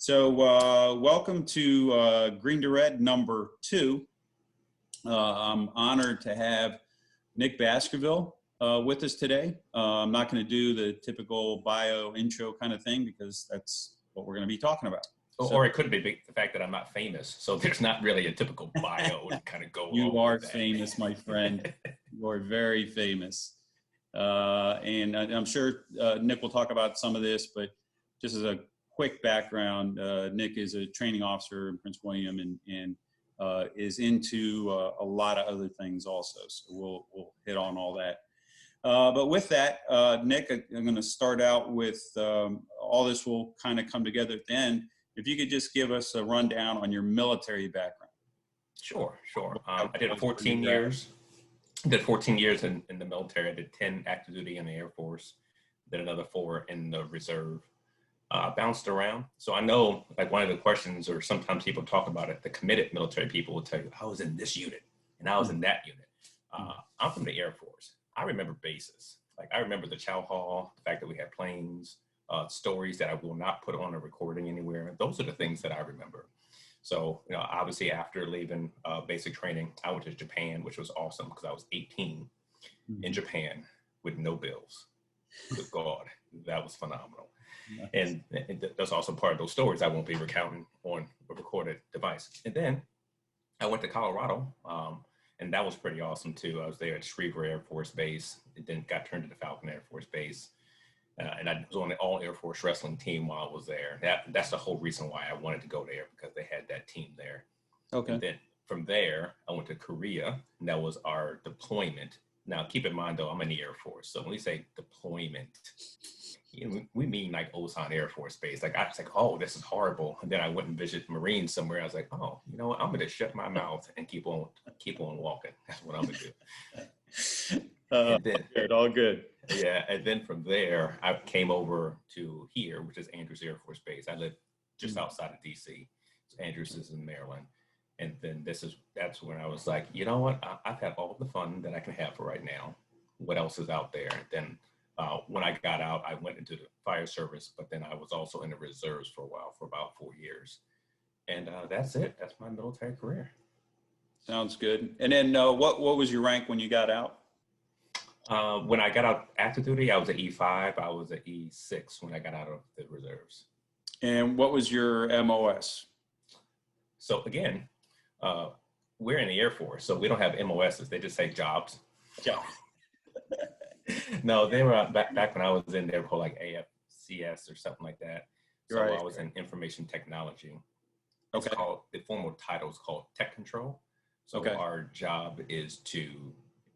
Welcome to Green to Red number 2. I'm honored to have Nick Baskerville with us today. I'm not going to do the typical bio intro kind of thing because that's what we're going to be talking about. Or it could be the fact that I'm not famous, so there's not really a typical bio to kind of go along. You are famous, my friend. You are very famous. And I'm sure Nick will talk about some of this, but just as a quick background, Nick is a training officer in Prince William and is into a lot of other things also. So we'll hit on all that. But with that, Nick, I'm going to start out with all this will kind of come together at the end. If you could just give us a rundown on your military background. Sure. I did 14 years. Did 14 years in the military. I did 10 active duty in the Air Force, did another 4 in the reserve. Bounced around. So I know, like, one of the questions, or sometimes people talk about it, the committed military people will tell you, I was in this unit and I was in that unit. I'm from the Air Force. I remember bases. Like, I remember the chow hall, the fact that we had planes, stories that I will not put on a recording anywhere. Those are the things that I remember. So, obviously after leaving basic training, I went to Japan, which was awesome because I was 18 in Japan with no bills. Good God, that was phenomenal. Nice. And that's also part of those stories I won't be recounting on a recorded device. And then I went to Colorado, and that was pretty awesome too. I was there at Schriever Air Force Base. It then got turned into Falcon Air Force Base. And I was on the all Air Force wrestling team while I was there. That's the whole reason why I wanted to go there, because they had that team there. Okay. And then from there, I went to Korea, and that was our deployment. Now, keep in mind, though, I'm in the Air Force. So when we say deployment, we mean like Osan Air Force Base. Like, I was like, oh, this is horrible. And then I went and visited Marines somewhere. I was like, oh, you know what? I'm going to shut my mouth and keep on walking. That's what I'm going to do. All good. Yeah. And then from there, I came over to here, which is Andrews Air Force Base. I live just outside of DC. So Andrews is in Maryland. And then that's when I was like, you know what? I've had all the fun that I can have for right now. What else is out there? And then when I got out, I went into the fire service, but then I was also in the reserves for a while, for about 4 years. And that's it. That's my military career. Sounds good. And then what was your rank when you got out? When I got out active duty, I was an E5. I was an E6 when I got out of the reserves. And what was your MOS? So again, we're in the Air Force, so we don't have MOSs. They just say jobs. Jobs. No, they were back when I was in, they were called like AFCS or something like that. So right. I was in information technology. It's called, the formal title is called Tech Control. So our job is to,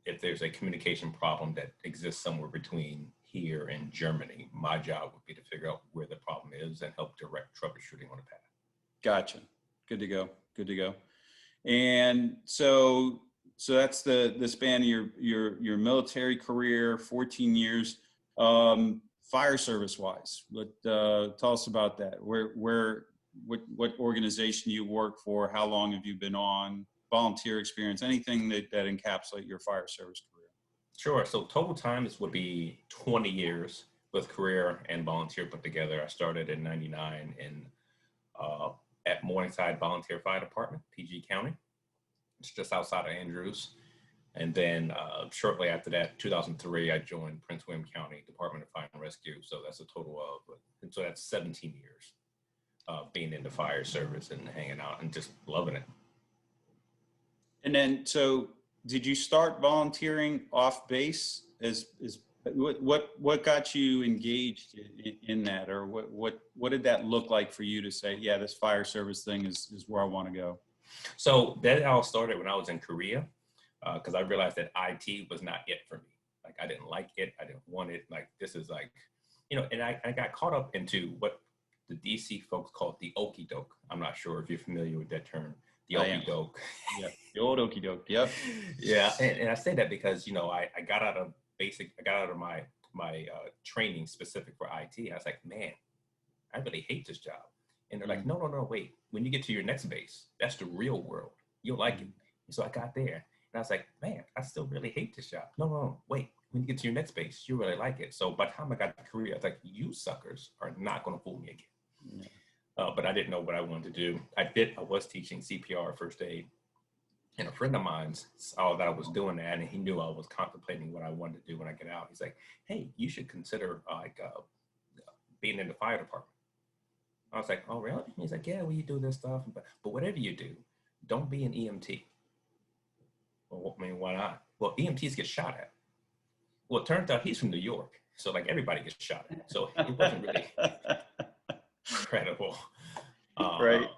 if there's a communication problem that exists somewhere between here and Germany, my job would be to figure out where the problem is and help direct troubleshooting on the path. Gotcha. Good to go. And so that's the span of your military career, 14 years. Fire service wise, tell us about that. What organization you work for? How long have you been on? Volunteer experience? Anything that encapsulate your fire service career? Sure. So total time would be 20 years with career and volunteer put together. I started in '99 at Morningside Volunteer Fire Department, PG County. It's just outside of Andrews. And then shortly after that, 2003, I joined Prince William County Department of Fire and Rescue. So that's a total of, so that's 17 years being in the fire service and hanging out and just loving it. And then, so did you start volunteering off base? What got you engaged in that, or what did that look like for you to say, yeah, this fire service thing is where I want to go? So that all started when I was in Korea, because I realized that IT was not it for me. Like, I didn't like it. I didn't want it. Like, this is like, and I got caught up into what the DC folks call the okie doke. I'm not sure if you're familiar with that term. The okie doke. Yeah, the old okie doke. Yep. Yeah, and I say that because I got out of my training specific for IT. I was like, man, I really hate this job. And they're like, no, wait. When you get to your next base, that's the real world. You'll like it. And so I got there, and I was like, man, I still really hate this job. No, wait. When you get to your next base, you really like it. So by the time I got to Korea, I was like, you suckers are not going to fool me again. but I didn't know what I wanted to do. I was teaching CPR, first aid, and a friend of mine saw that I was doing that, and he knew I was contemplating what I wanted to do when I get out. He's like, "Hey, you should consider being in the fire department." I was like, "Oh, really?" He's like, "Yeah, well, you do this stuff, but whatever you do, don't be an EMT." Well, I mean, why not? Well, EMTs get shot at. Well, it turns out he's from New York, so like everybody gets shot at. So it wasn't really credible. Right.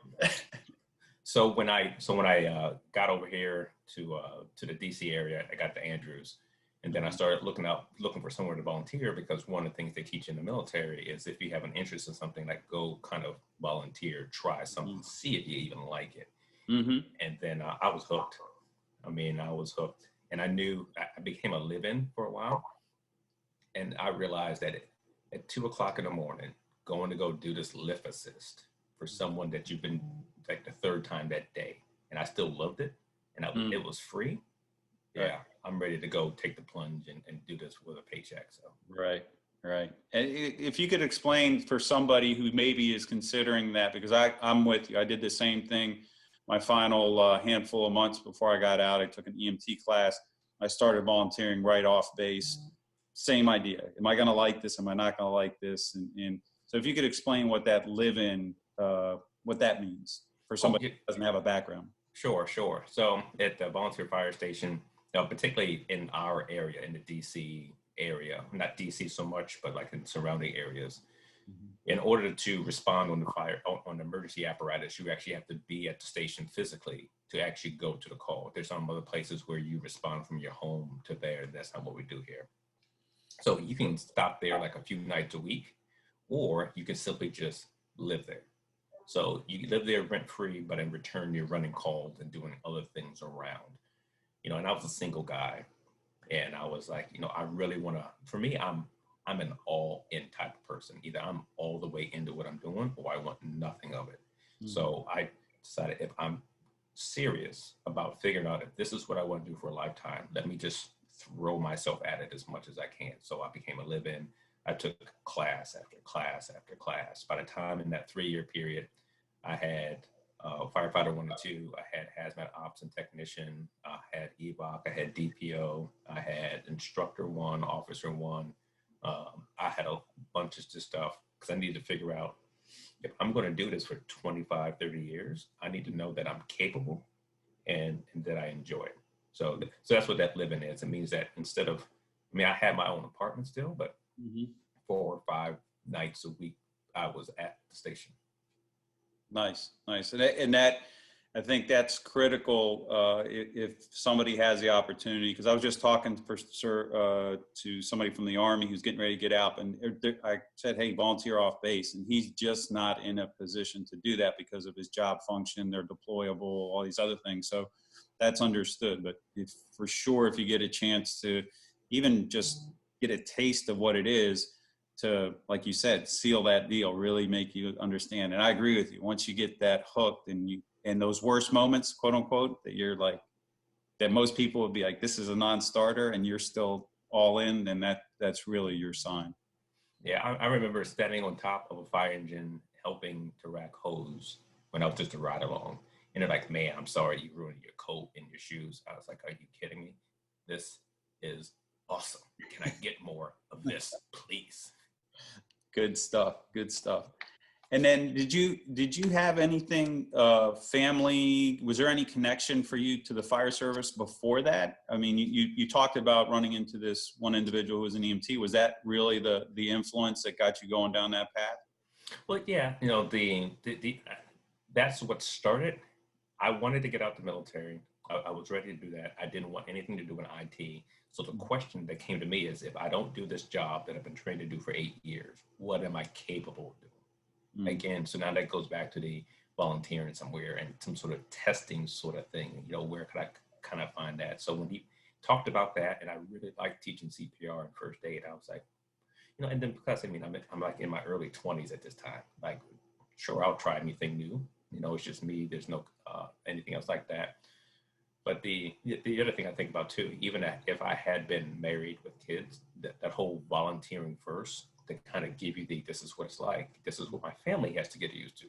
So when I got over here to the DC area, I got to Andrews, and then I started looking for somewhere to volunteer, because one of the things they teach in the military is if you have an interest in something, like go kind of volunteer, try something, see if you even like it. Mm-hmm. And then I was hooked. I mean, I was hooked, and I knew I became a live-in for a while, and I realized that at 2 o'clock in the morning, going to go do this lift assist for someone that you've been like the third time that day, and I still loved it, and it was free. Yeah, right. I'm ready to go take the plunge and do this with a paycheck. So right. And if you could explain for somebody who maybe is considering that, because I'm with you. I did the same thing. My final handful of months before I got out, I took an EMT class. I started volunteering right off base. Same idea. Am I going to like this? Am I not going to like this? And so if you could explain what that live-in, what that means for somebody who doesn't have a background. Sure. So at the volunteer fire station, particularly in our area, in the DC area, not DC so much, but like in surrounding areas, in order to respond on the fire, on the emergency apparatus, you actually have to be at the station physically to actually go to the call. There's some other places where you respond from your home to there. That's not what we do here. So you can stop there like a few nights a week, or you can simply just live there. So you live there rent free, but in return, you're running calls and doing other things around. And I was a single guy, and I was like, I really want to, for me, I'm an all in type of person. Either I'm all the way into what I'm doing, or I want nothing of it. Mm-hmm. So I decided, if I'm serious about figuring out if this is what I want to do for a lifetime, let me just throw myself at it as much as I can. So I became a live-in. I took class after class after class. By the time in that 3-year period, I had firefighter 1 and 2. I had hazmat ops and technician. I had EVOC. I had DPO. I had instructor 1, officer 1. I had a bunch of stuff, because I needed to figure out, if I'm going to do this for 25, 30 years, I need to know that I'm capable and that I enjoy it. So that's what that living is. It means that instead of, I had my own apartment still, but 4 or 5 nights a week, I was at the station. Nice. And that, I think that's critical if somebody has the opportunity, because I was just talking to somebody from the Army who's getting ready to get out, and I said, hey, volunteer off base, and he's just not in a position to do that because of his job function. They're deployable, all these other things. So that's understood. But if you get a chance to even just get a taste of what it is, to, like you said, seal that deal, really make you understand. And I agree with you. Once you get that hooked, and those worst moments, quote unquote, that you're like, that most people would be like, this is a non-starter, and you're still all in, then that's really your sign. Yeah, I remember standing on top of a fire engine helping to rack hose when I was just a ride along. And they're like, man, I'm sorry you ruined your coat and your shoes. I was like, are you kidding me? This is awesome. Can I get more of this, please? Good stuff. And then did you have anything, family, was there any connection for you to the fire service before that? I mean, you talked about running into this one individual who was an EMT. Was that really the influence that got you going down that path? Well, yeah, that's what started. I wanted to get out the military. I was ready to do that. I didn't want anything to do with IT. So the question that came to me is, if I don't do this job that I've been trained to do for 8 years, what am I capable of doing? Again, so now that goes back to the volunteering somewhere and some sort of testing sort of thing. Where could I kind of find that? So when he talked about that, and I really liked teaching CPR and first aid, I was like, and then because I'm like in my early 20s at this time, like, sure, I'll try anything new. It's just me. There's no anything else like that. But the other thing I think about too, even if I had been married with kids, that whole volunteering first, to kind of give you this is what it's like. This is what my family has to get used to.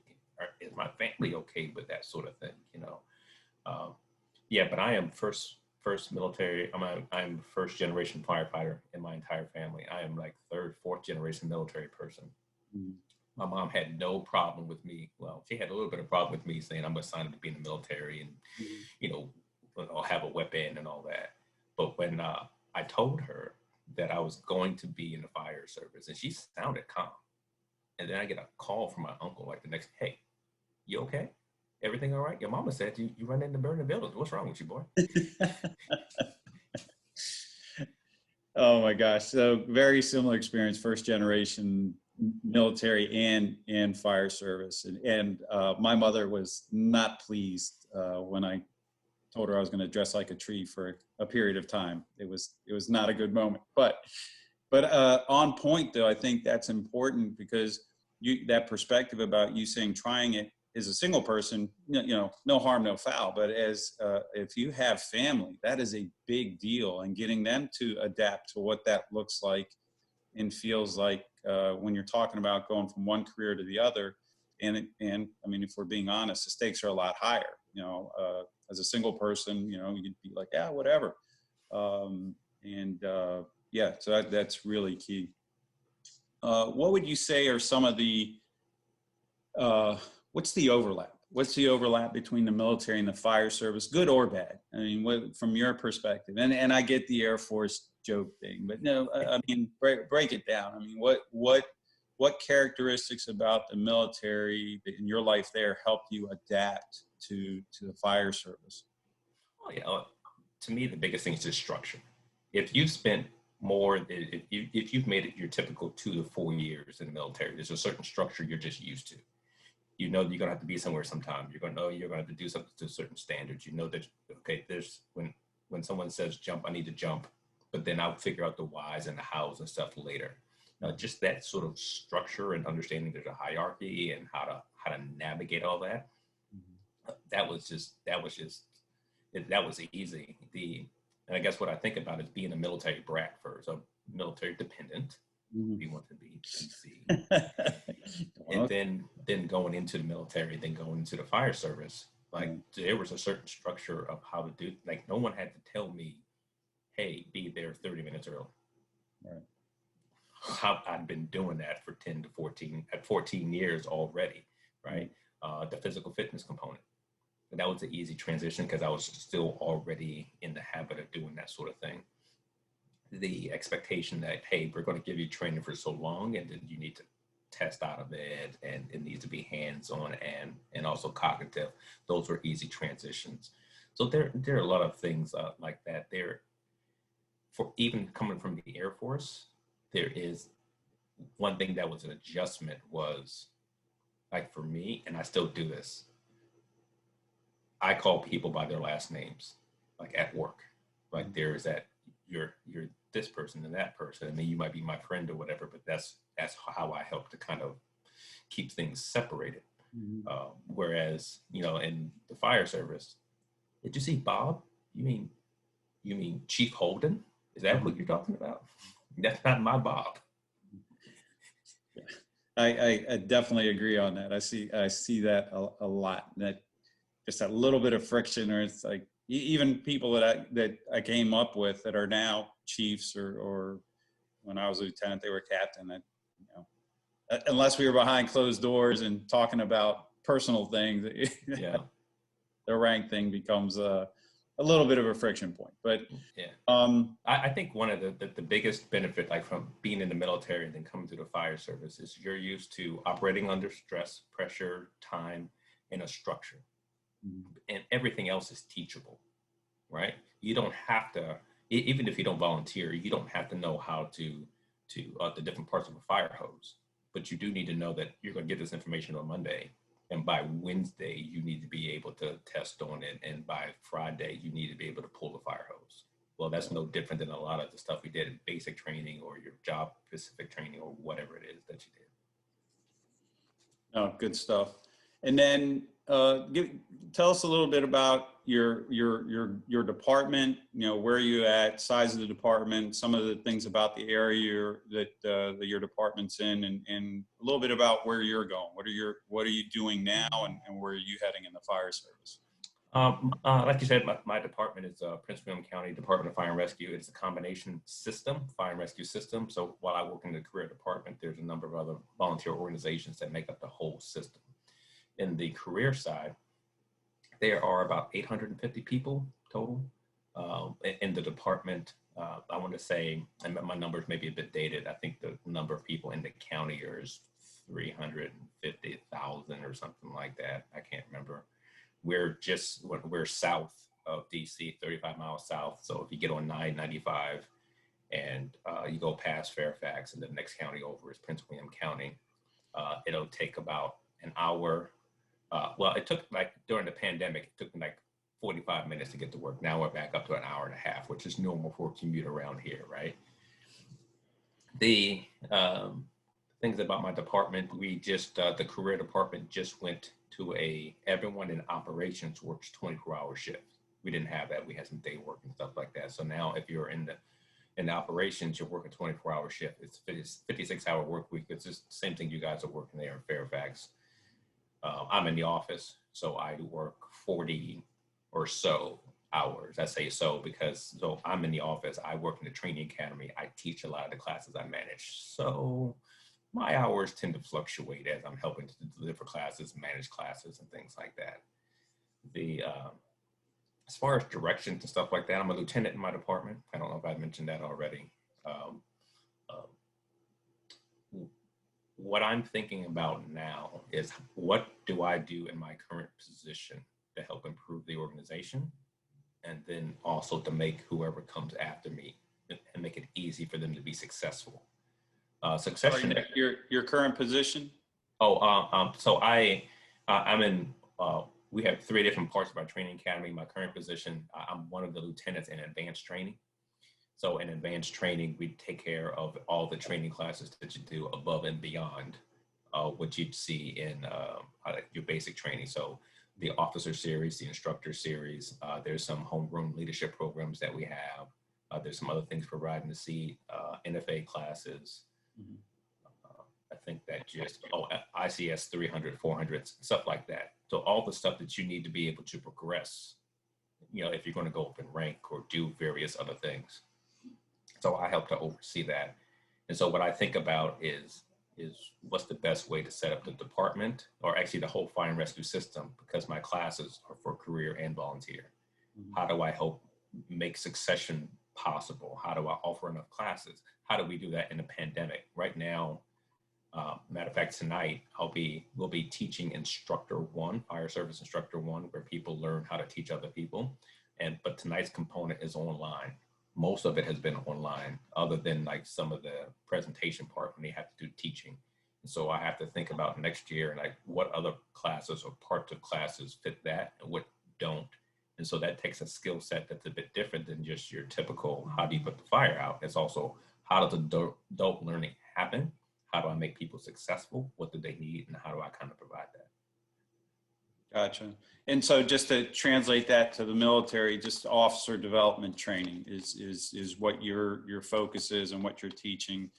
Is my family okay with that sort of thing? You know, yeah. But I am first military. I'm first generation firefighter in my entire family. I am like third, fourth generation military person. Mm. My mom had no problem with me. Well, she had a little bit of problem with me saying I'm going to sign up to be in the military and, Mm. you know, I'll have a weapon and all that. But when I told her that I was going to be in the fire service, and she sounded calm, and then I get a call from my uncle like the next, hey, you okay? Everything all right? Your mama said you run into burning buildings. What's wrong with you, boy? Oh my gosh. So very similar experience, first generation military and fire service. And my mother was not pleased when I told her I was going to dress like a tree for a period of time. It was not a good moment, but on point though, I think that's important because that perspective about you saying trying it as a single person, no harm, no foul. But as if you have family, that is a big deal, and getting them to adapt to what that looks like and feels like when you're talking about going from one career to the other. And I mean, if we're being honest, the stakes are a lot higher. As a single person, you'd be like, yeah, whatever. Yeah, so that's really key. What would you say are some of the what's the overlap? What's the overlap between the military and the fire service, good or bad? I mean, from your perspective, and I get the Air Force joke thing, but no, I mean, break it down. I mean, what characteristics about the military in your life there helped you adapt to the fire service? Oh, yeah. To me, the biggest thing is just structure. If you spent more, if you've made it your typical 2 to 4 years in the military, there's a certain structure you're just used to. You know you're gonna have to be somewhere sometime. You're gonna know you're gonna have to do something to certain standards. You know that okay, there's when someone says jump, I need to jump, but then I'll figure out the whys and the hows and stuff later. Just that sort of structure and understanding there's a hierarchy and how to navigate all that. That was easy. And I guess what I think about is being a military brat first, a military dependent. We want to be PC. And then going into the military, then going into the fire service, like there was a certain structure of how to do, like no one had to tell me, hey, be there 30 minutes early. Right. I've been doing that for 10 to 14 years already, right? The physical fitness component. And that was an easy transition because I was still already in the habit of doing that sort of thing. The expectation that, hey, we're going to give you training for so long and then you need to test out of it, and it needs to be hands-on and also cognitive. Those were easy transitions. So there are a lot of things like that. There, for even coming from the Air Force, there is one thing that was an adjustment was like for me, and I still do this. I call people by their last names, like at work. Like there is that you're this person and that person, and then you might be my friend or whatever. But that's how I help to kind of keep things separated. Whereas in the fire service, did you see Bob? You mean Chief Holden? Is that what you're talking about? That's not my Bob. I definitely agree on that. I see that a lot. That just a little bit of friction, or it's like even people that I came up with that are now chiefs, or when I was a lieutenant, they were captain. That unless we were behind closed doors and talking about personal things, Yeah. the rank thing becomes a little bit of a friction point. But yeah, I think one of the biggest benefit, like from being in the military and then coming to the fire service, is you're used to operating under stress, pressure, time, and a structure. And everything else is teachable, right? You don't have to, even if you don't volunteer, you don't have to know how to the different parts of a fire hose, but you do need to know that you're going to get this information on Monday, and by Wednesday you need to be able to test on it, and by Friday you need to be able to pull the fire hose. Well, that's no different than a lot of the stuff we did in basic training or your job specific training or whatever it is that you did. Oh, good stuff. And then tell us a little bit about your department. You know, where are you at, size of the department, some of the things about the area that your department's in, and a little bit about where you're going. What are you doing now, and where are you heading in the fire service? Like you said, my department is Prince William County Department of Fire and Rescue. It's a combination system, fire and rescue system. So while I work in the career department, there's a number of other volunteer organizations that make up the whole system. In the career side, there are about 850 people total in the department. I want to say, and my numbers may be a bit dated, I think the number of people in the county is 350,000 or something like that. I can't remember. We're south of DC, 35 miles south. So if you get on 995 and you go past Fairfax, and the next county over is Prince William County, it'll take about an hour. Well, it took, like, during the pandemic, it took like 45 minutes to get to work. Now we're back up to an hour and a half, which is normal for a commute around here, right? The things about my department, we just, the career department just went to everyone in operations works 24-hour shifts. We didn't have that. We had some day work and stuff like that. So now if you're in the operations, you're working 24-hour shift. It's 56-hour work week. It's just the same thing you guys are working there in Fairfax. I'm in the office, so I work 40 or so hours. I say so because I'm in the office. I work in the training academy. I teach a lot of the classes I manage. So my hours tend to fluctuate as I'm helping to deliver classes, manage classes, and things like that. As far as directions and stuff like that, I'm a lieutenant in my department. I don't know if I mentioned that already. What I'm thinking about now is, what do I do in my current position to help improve the organization, and then also to make whoever comes after me and make it easy for them to be successful. Succession. Your current position? So I'm in. We have 3 different parts of our training academy. My current position, I'm one of the lieutenants in advanced training. So in advanced training, we take care of all the training classes that you do above and beyond what you'd see in your basic training. So the officer series, the instructor series, there's some homegrown leadership programs that we have. There's some other things for riding the seat, NFA classes. Mm-hmm. I think that just, ICS 300, 400s, stuff like that. So all the stuff that you need to be able to progress, you know, if you're going to go up in rank or do various other things. So I help to oversee that. And so what I think about is what's the best way to set up the department, or actually the whole fire and rescue system, because my classes are for career and volunteer. Mm-hmm. How do I help make succession possible? How do I offer enough classes? How do we do that in a pandemic? Right now, matter of fact, tonight we'll be teaching instructor 1, fire service instructor 1, where people learn how to teach other people. But tonight's component is online. Most of it has been online, other than like some of the presentation part when they have to do teaching. And so I have to think about next year and like what other classes or parts of classes fit that and what don't. And so that takes a skill set that's a bit different than just your typical, how do you put the fire out? It's also, how does adult learning happen? How do I make people successful? What do they need? And how do I kind of provide that? Gotcha. And so just to translate that to the military, just officer development training is what your focus is and what you're teaching.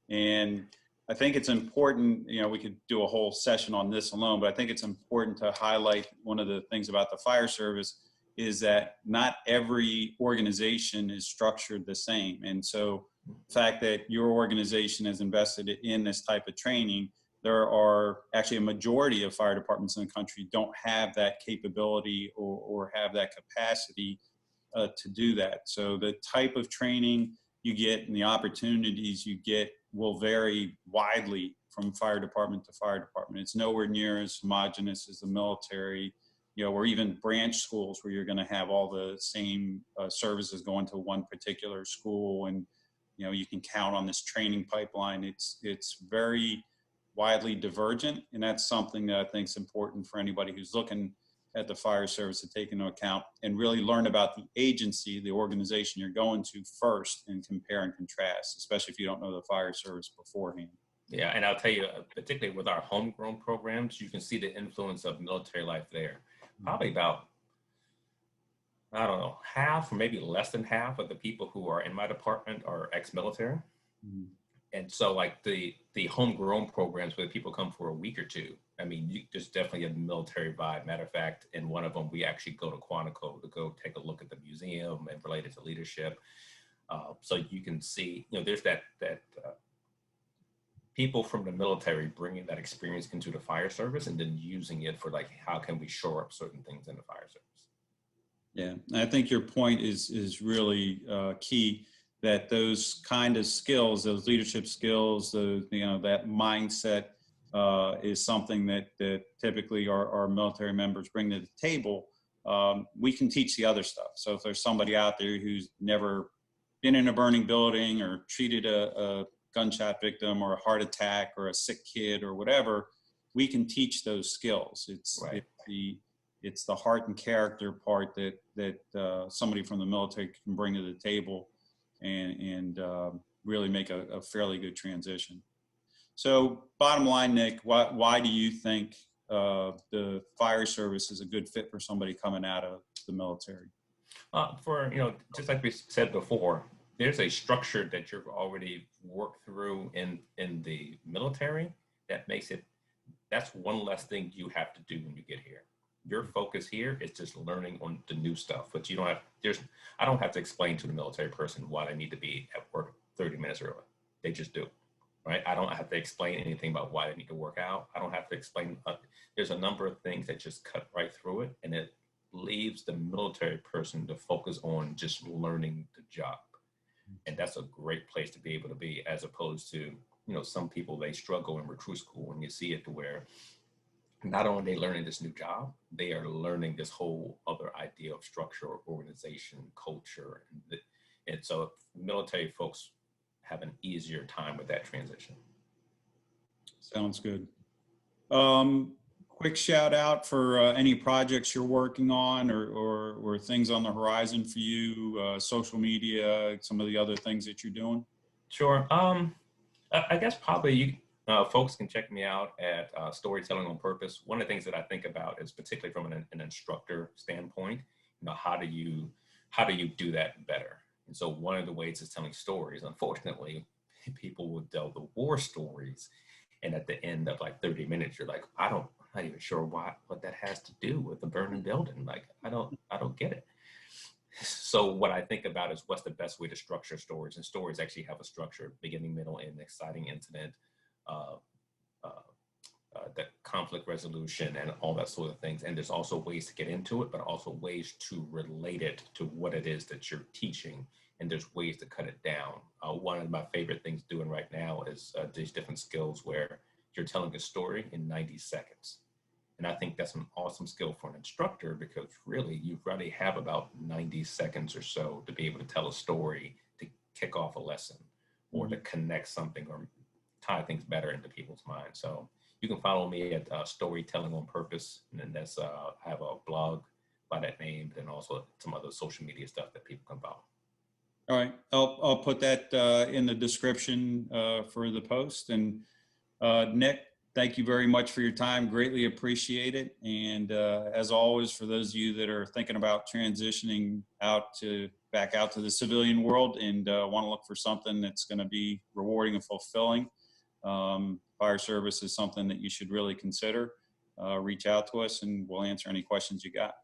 And I think it's important, you know, we could do a whole session on this alone, but I think it's important to highlight one of the things about the fire service is that not every organization is structured the same. And so the fact that your organization has invested in this type of training, there are actually a majority of fire departments in the country don't have that capability or have that capacity to do that. So the type of training you get and the opportunities you get will vary widely from fire department to fire department. It's nowhere near as homogenous as the military, you know, or even branch schools where you're going to have all the same services going to one particular school, and you know you can count on this training pipeline. It's very widely divergent, and that's something that I think is important for anybody who's looking at the fire service to take into account and really learn about the agency, the organization you're going to first, and compare and contrast, especially if you don't know the fire service beforehand. Yeah, and I'll tell you, particularly with our homegrown programs, you can see the influence of military life there. Probably about, I don't know, half or maybe less than half of the people who are in my department are ex-military. Mhm. And so like the homegrown programs where people come for a week or two, I mean, there's definitely a military vibe. Matter of fact, in one of them, we actually go to Quantico to go take a look at the museum and related to leadership. So you can see, there's that people from the military bringing that experience into the fire service and then using it for like, how can we shore up certain things in the fire service? Yeah, I think your point is really key. That those kind of skills, those leadership skills, that mindset is something that typically our military members bring to the table. We can teach the other stuff. So if there's somebody out there who's never been in a burning building or treated a gunshot victim or a heart attack or a sick kid or whatever, we can teach those skills. Right. It's the heart and character part that somebody from the military can bring to the table and really make a fairly good transition. So bottom line, Nick, why do you think the fire service is a good fit for somebody coming out of the military? Just like we said before, there's a structure that you've already worked through in the military that makes it, that's one less thing you have to do when you get here. Your focus here is just learning on the new stuff, but you don't have, I don't have to explain to the military person why they need to be at work 30 minutes early. They just do, right? I don't have to explain anything about why they need to work out. I don't have to explain, there's a number of things that just cut right through it, and it leaves the military person to focus on just learning the job. And that's a great place to be able to be, as opposed to, some people, they struggle in recruit school, and you see it to where not only are they learning this new job, they are learning this whole other idea of structure, organization, culture. And so military folks have an easier time with that transition. Sounds good. Quick shout out for any projects you're working on or things on the horizon for you, social media, some of the other things that you're doing. Sure. I guess probably folks can check me out at Storytelling on Purpose. One of the things that I think about is, particularly from an instructor standpoint, how do you do that better? And so one of the ways is telling stories. Unfortunately, people will tell the war stories, and at the end of like 30 minutes, you're like, I'm not even sure what that has to do with the burning building. Like, I don't get it. So what I think about is, what's the best way to structure stories? And stories actually have a structure: beginning, middle, end, exciting incident, the conflict resolution, and all that sort of things. And there's also ways to get into it, but also ways to relate it to what it is that you're teaching. And there's ways to cut it down. One of my favorite things doing right now is these different skills where you're telling a story in 90 seconds. And I think that's an awesome skill for an instructor, because really you really have about 90 seconds or so to be able to tell a story, to kick off a lesson, or to connect something or tie things better into people's minds. So you can follow me at Storytelling on Purpose. And then that's, I have a blog by that name, and also some other social media stuff that people can follow. All right, I'll put that in the description for the post. And Nick, thank you very much for your time. Greatly appreciate it. And as always, for those of you that are thinking about transitioning back out to the civilian world and want to look for something that's going to be rewarding and fulfilling, fire service is something that you should really consider. Reach out to us and we'll answer any questions you got.